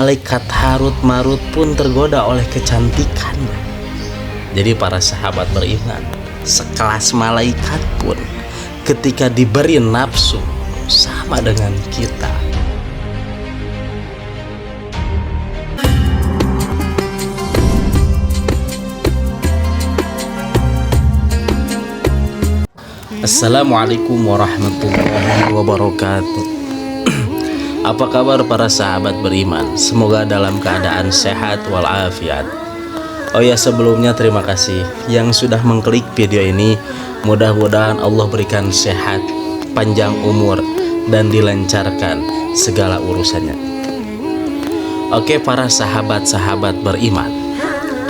Malaikat Harut Marut pun tergoda oleh kecantikannya. Jadi para sahabat beriman, sekelas malaikat pun ketika diberi nafsu sama dengan kita. Assalamualaikum warahmatullahi wabarakatuh. Apa kabar para sahabat beriman? Semoga dalam keadaan sehat walafiat. Oh ya, sebelumnya terima kasih yang sudah mengklik video ini. Mudah-mudahan Allah berikan sehat, panjang umur, dan dilancarkan segala urusannya. Oke para sahabat-sahabat beriman,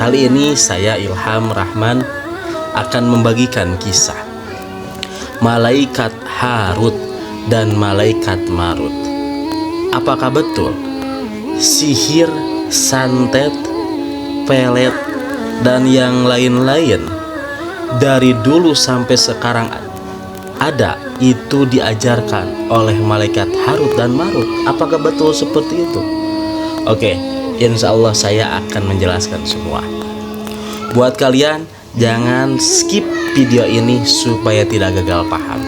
kali ini saya Ilham Rahman akan membagikan kisah Malaikat Harut dan Malaikat Marut. Apakah betul sihir, santet, pelet, dan yang lain-lain dari dulu sampai sekarang ada itu diajarkan oleh Malaikat Harut dan Marut? Apakah betul seperti itu? Oke, insya Allah saya akan menjelaskan semua. Buat kalian, jangan skip video ini supaya tidak gagal paham.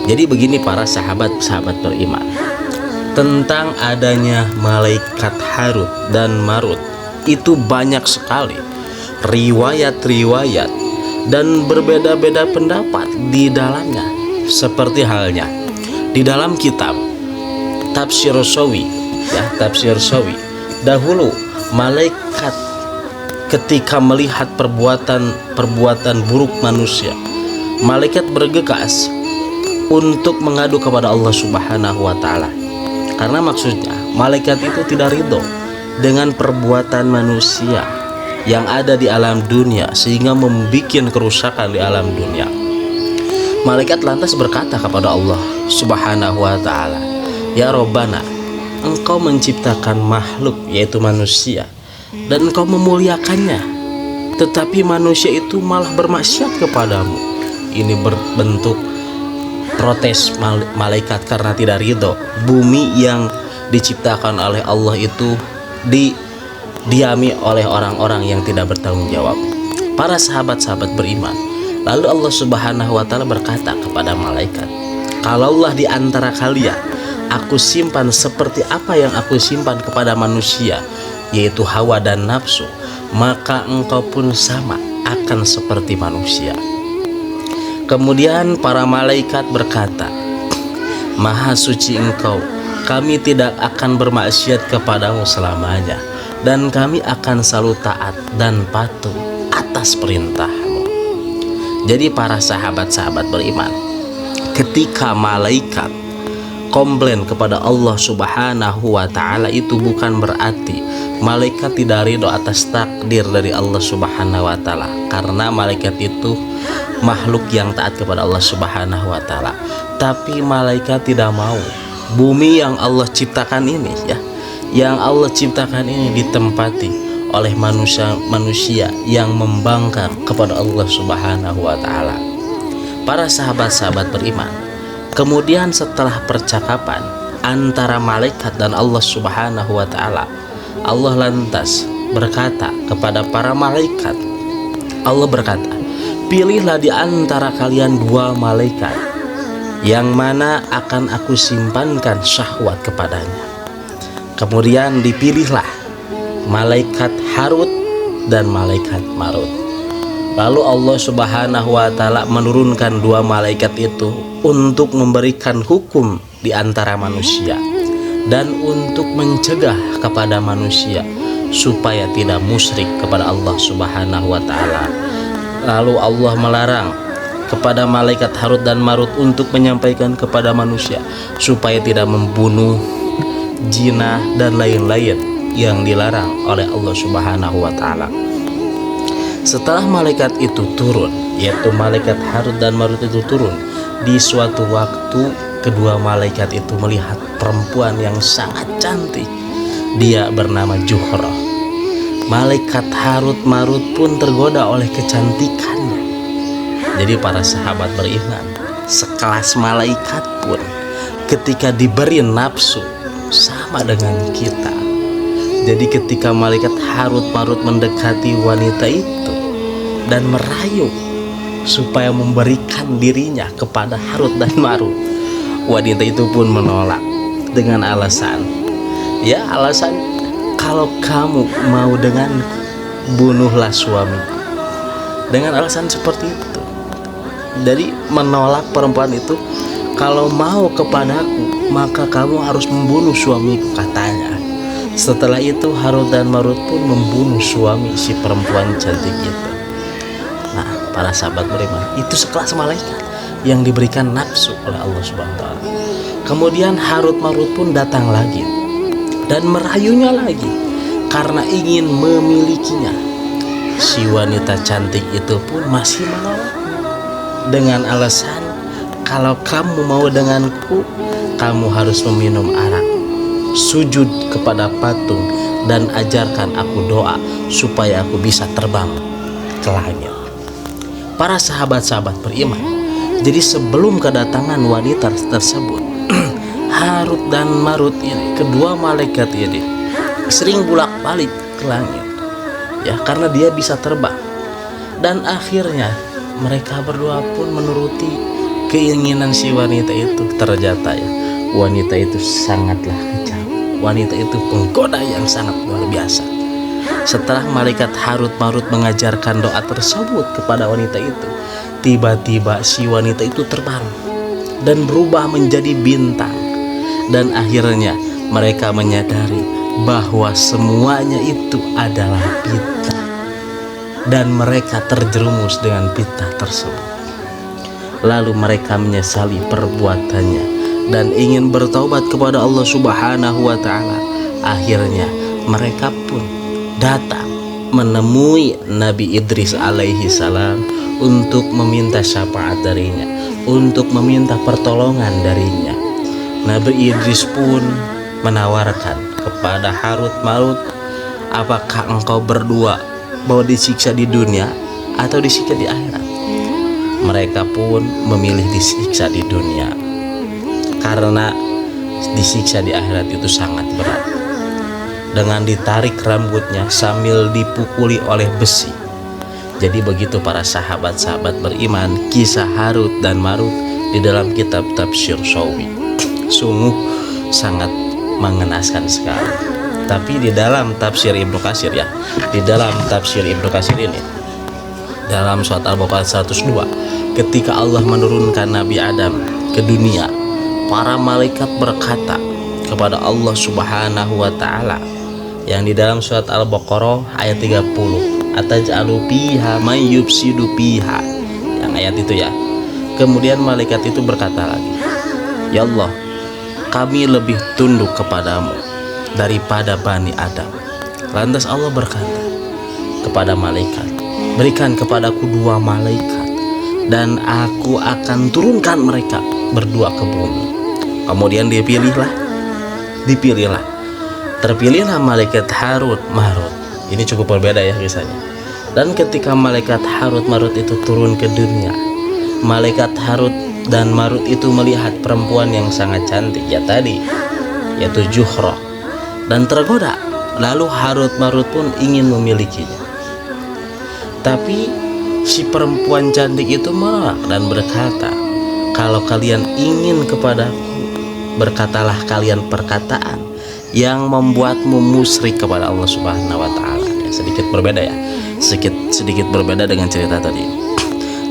Jadi begini para sahabat-sahabat beriman, tentang adanya Malaikat Harut dan Marut itu banyak sekali riwayat-riwayat dan berbeda-beda pendapat di dalamnya. Seperti halnya di dalam kitab Tafsir Shawi, Tafsir Shawi, dahulu malaikat ketika melihat perbuatan buruk manusia, malaikat bergegas untuk mengadu kepada Allah Subhanahu wa Ta'ala. Karena maksudnya malaikat itu tidak ridho dengan perbuatan manusia yang ada di alam dunia sehingga membuat kerusakan di alam dunia. Malaikat lantas berkata kepada Allah Subhanahu wa Ta'ala, "Ya Robbana, Engkau menciptakan makhluk yaitu manusia dan Engkau memuliakannya, tetapi manusia itu malah bermaksiat kepadamu." Ini berbentuk protes malaikat karena tidak ridho bumi yang diciptakan oleh Allah itu didiami oleh orang-orang yang tidak bertanggung jawab. Para sahabat-sahabat beriman, lalu Allah Subhanahu wa Ta'ala berkata kepada malaikat, "Kalaulah di antara kalian aku simpan seperti apa yang aku simpan kepada manusia, yaitu hawa dan nafsu, maka engkau pun sama akan seperti manusia." Kemudian para malaikat berkata, "Maha suci Engkau, kami tidak akan bermaksiat kepadamu selamanya, dan kami akan selalu taat dan patuh atas perintah-Mu." Jadi para sahabat-sahabat beriman, ketika malaikat komplain kepada Allah Subhanahu wa Ta'ala, itu bukan berarti malaikat tidak ridho atas takdir dari Allah Subhanahu wa Ta'ala, karena malaikat itu makhluk yang taat kepada Allah Subhanahu wa Ta'ala. Tapi malaikat tidak mau bumi yang Allah ciptakan ini, yang Allah ciptakan ini ditempati oleh manusia yang membangkang kepada Allah Subhanahu wa Ta'ala. Para sahabat-sahabat beriman, kemudian setelah percakapan antara malaikat dan Allah Subhanahu wa Ta'ala, Allah lantas berkata kepada para malaikat, Allah berkata, "Pilihlah di antara kalian dua malaikat yang mana akan aku simpankan syahwat kepadanya." Kemudian dipilihlah malaikat Harut dan malaikat Marut. Lalu Allah Subhanahu wa Ta'ala menurunkan dua malaikat itu untuk memberikan hukum di antara manusia dan untuk mencegah kepada manusia supaya tidak musyrik kepada Allah Subhanahu wa Ta'ala. Lalu Allah melarang kepada malaikat Harut dan Marut untuk menyampaikan kepada manusia supaya tidak membunuh, zina, dan lain-lain yang dilarang oleh Allah Subhanahu wa Ta'ala. Setelah malaikat itu turun, yaitu malaikat Harut dan Marut itu turun, di suatu waktu kedua malaikat itu melihat perempuan yang sangat cantik. Dia bernama Juhroh. Malaikat Harut Marut pun tergoda oleh kecantikannya. Jadi para sahabat beriman, sekelas malaikat pun ketika diberi nafsu sama sama dengan kita. Jadi ketika malaikat Harut Marut mendekati wanita itu dan merayu supaya memberikan dirinya kepada Harut dan Marut, wanita itu pun menolak dengan alasan kalau kamu mau denganku, bunuhlah suamiku. Dengan alasan seperti itu. Jadi menolak perempuan itu, kalau mau kepadaku maka kamu harus membunuh suamiku, katanya. Setelah itu Harut dan Marut pun membunuh suami si perempuan cantik itu. Nah, para sahabat beriman, itu sekelas malaikat yang diberikan nafsu oleh Allah Subhanahu wa taala. Kemudian Harut Marut pun datang lagi dan merayunya lagi karena ingin memilikinya. Si wanita cantik itu pun masih menolak dengan alasan, kalau kamu mau denganku, kamu harus meminum arak, sujud kepada patung, dan ajarkan aku doa supaya aku bisa terbang ke langit. Para sahabat-sahabat beriman, jadi sebelum kedatangan wanita tersebut, Harut dan Marut ini, kedua malaikat ini sering bolak-balik ke langit, ya, karena dia bisa terbang. Dan akhirnya mereka berdua pun menuruti keinginan si wanita itu. Ternyata ya, wanita itu sangatlah kejam. Wanita itu penggoda yang sangat luar biasa. Setelah malaikat Harut Marut mengajarkan doa tersebut kepada wanita itu, tiba-tiba si wanita itu terbang dan berubah menjadi bintang. Dan akhirnya mereka menyadari bahwa semuanya itu adalah fitnah, dan mereka terjerumus dengan fitnah tersebut. Lalu mereka menyesali perbuatannya dan ingin bertaubat kepada Allah Subhanahu wa taala. Akhirnya mereka pun datang menemui Nabi Idris alaihi salam untuk meminta syafaat darinya, untuk meminta pertolongan darinya. Nabi Idris pun menawarkan kepada Harut Marut, apakah engkau berdua mau disiksa di dunia atau disiksa di akhirat? Mereka pun memilih disiksa di dunia, karena disiksa di akhirat itu sangat berat, dengan ditarik rambutnya sambil dipukuli oleh besi. Jadi begitu para sahabat-sahabat beriman, kisah Harut dan Marut di dalam kitab Tafsir Shawi. Sungguh sangat mengenaskan sekali. Tapi di dalam tafsir Ibnu Katsir, ya, di dalam tafsir Ibnu Katsir ini, dalam surat Al-Baqarah 102, ketika Allah menurunkan Nabi Adam ke dunia, para malaikat berkata kepada Allah Subhanahu wa taala, yang di dalam surat Al-Baqarah ayat 30, ataj'alu fiha may yufsidu fiha, yang ayat itu, ya. Kemudian malaikat itu berkata lagi, ya Allah, kami lebih tunduk kepadamu daripada Bani Adam. Lantas Allah berkata kepada malaikat, berikan kepadaku 2 malaikat dan aku akan turunkan mereka berdua ke bumi. Kemudian terpilihlah malaikat Harut Marut. Ini cukup berbeda ya kisahnya. Dan ketika malaikat Harut Marut itu turun ke dunia, malaikat Harut dan Marut itu melihat perempuan yang sangat cantik, ya tadi, yaitu Juhroh, dan tergoda. Lalu Harut Marut pun ingin memilikinya. Tapi si perempuan cantik itu menolak dan berkata, kalau kalian ingin kepadaku, berkatalah kalian perkataan yang membuatmu musyrik kepada Allah Subhanahu wa taala. Ya, sedikit berbeda, ya. Sedikit berbeda dengan cerita tadi.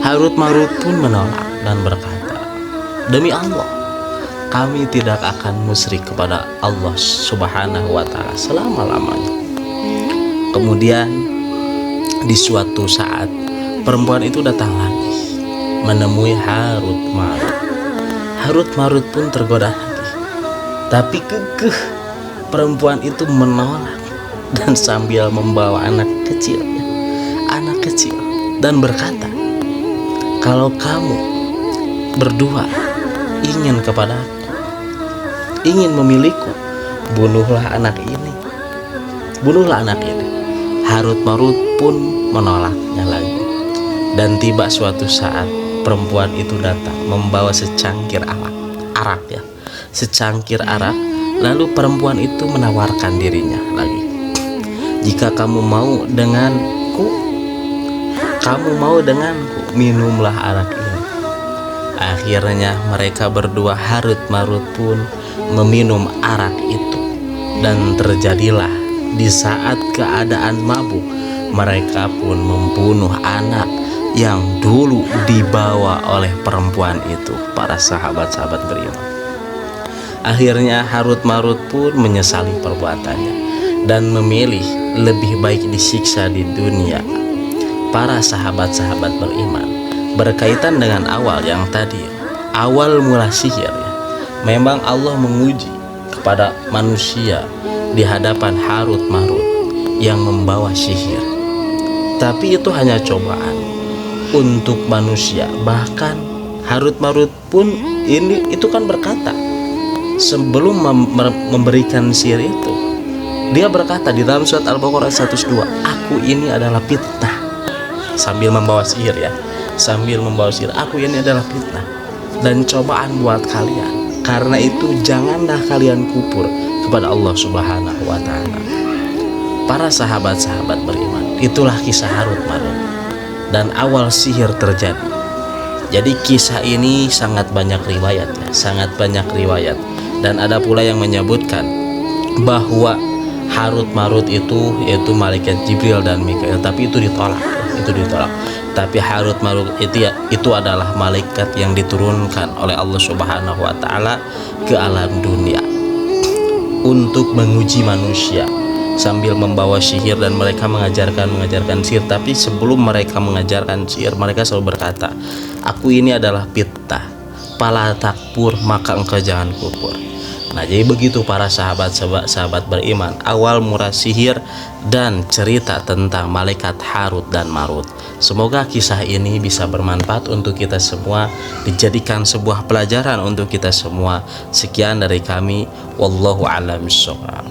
Harut Marut pun menolak dan berkata, demi Allah, kami tidak akan musyrik kepada Allah Subhanahu wa taala selama-lamanya. Kemudian di suatu saat perempuan itu datang lagi menemui Harut Marut. Harut Marut pun tergoda lagi, tapi kekeh perempuan itu menolak dan sambil membawa anak kecil dan berkata, kalau kamu berdua ingin kepadaku, ingin memiliku, bunuhlah anak ini. Harut Marut pun menolaknya lagi. Dan tiba suatu saat perempuan itu datang membawa secangkir arak, secangkir arak, Lalu perempuan itu menawarkan dirinya lagi, jika kamu mau denganku, minumlah arak ini. Akhirnya mereka berdua harut marut pun meminum arak itu. Dan terjadilah di saat keadaan mabuk, mereka pun membunuh anak yang dulu dibawa oleh perempuan itu. Para sahabat-sahabat beriman, akhirnya harut marut pun menyesali perbuatannya dan memilih lebih baik disiksa di dunia. Para sahabat-sahabat beriman, berkaitan dengan awal yang tadi, awal mula sihir ya, memang Allah menguji kepada manusia di hadapan Harut Marut yang membawa sihir. Tapi itu hanya cobaan untuk manusia. Bahkan Harut Marut pun itu kan berkata, sebelum memberikan sihir itu, dia berkata di dalam surat Al-Baqarah 102, aku ini adalah fitnah. Sambil membawa sihir ya, sambil membawa sihir, aku ini adalah fitnah dan cobaan buat kalian. Karena itu janganlah kalian kufur kepada Allah Subhanahu wa ta'ala. Para sahabat-sahabat beriman, itulah kisah Harut Marut dan awal sihir terjadi. Jadi kisah ini sangat banyak riwayat ya, sangat banyak riwayat. Dan ada pula yang menyebutkan bahwa Harut Marut itu yaitu malaikat Jibril dan Mikail, tapi itu ditolak ya, itu ditolak. Tapi Harut Marut itu adalah malaikat yang diturunkan oleh Allah Subhanahu wa ta'ala ke alam dunia untuk menguji manusia sambil membawa sihir. Dan mereka mengajarkan sihir. Tapi sebelum mereka mengajarkan sihir, mereka selalu berkata, aku ini adalah fitnah, pala takfur maka engkau jangan kufur. Nah, jadi begitu para sahabat beriman, awal mula sihir dan cerita tentang malaikat Harut dan Marut. Semoga kisah ini bisa bermanfaat untuk kita semua, dijadikan sebuah pelajaran untuk kita semua. Sekian dari kami, wallahu a'lam bishawab.